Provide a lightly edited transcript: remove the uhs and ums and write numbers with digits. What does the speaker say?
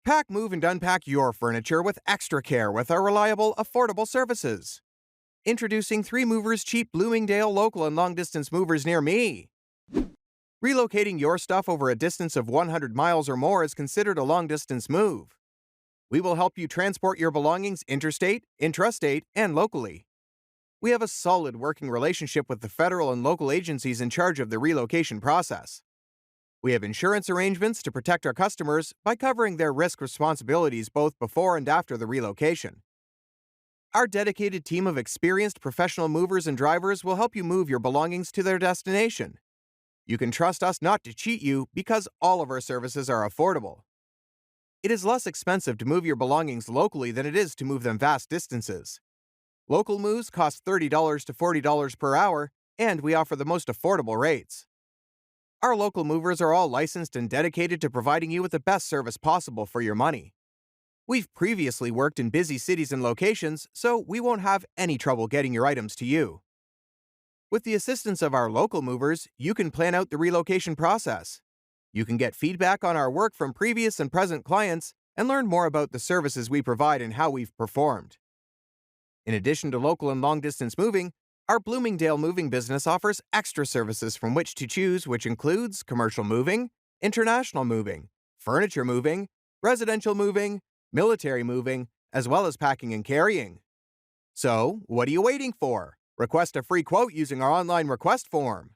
Pack, move, and unpack your furniture with extra care with our reliable, affordable services. Introducing 3 Movers Cheap Bloomingdale local and long-distance movers near me. Relocating your stuff over a distance of 100 miles or more is considered a long-distance move. We will help you transport your belongings interstate, intrastate, and locally. We have a solid working relationship with the federal and local agencies in charge of the relocation process. We have insurance arrangements to protect our customers by covering their risk responsibilities both before and after the relocation. Our dedicated team of experienced professional movers and drivers will help you move your belongings to their destination. You can trust us not to cheat you because all of our services are affordable. It is less expensive to move your belongings locally than it is to move them vast distances. Local moves cost $30 to $40 per hour, and we offer the most affordable rates. Our local movers are all licensed and dedicated to providing you with the best service possible for your money. We've previously worked in busy cities and locations, so we won't have any trouble getting your items to you. With the assistance of our local movers, you can plan out the relocation process. You can get feedback on our work from previous and present clients and learn more about the services we provide and how we've performed. In addition to local and long-distance moving, our Bloomingdale moving business offers extra services from which to choose, which includes commercial moving, international moving, furniture moving, residential moving, military moving, as well as packing and carrying. So, what are you waiting for? Request a free quote using our online request form.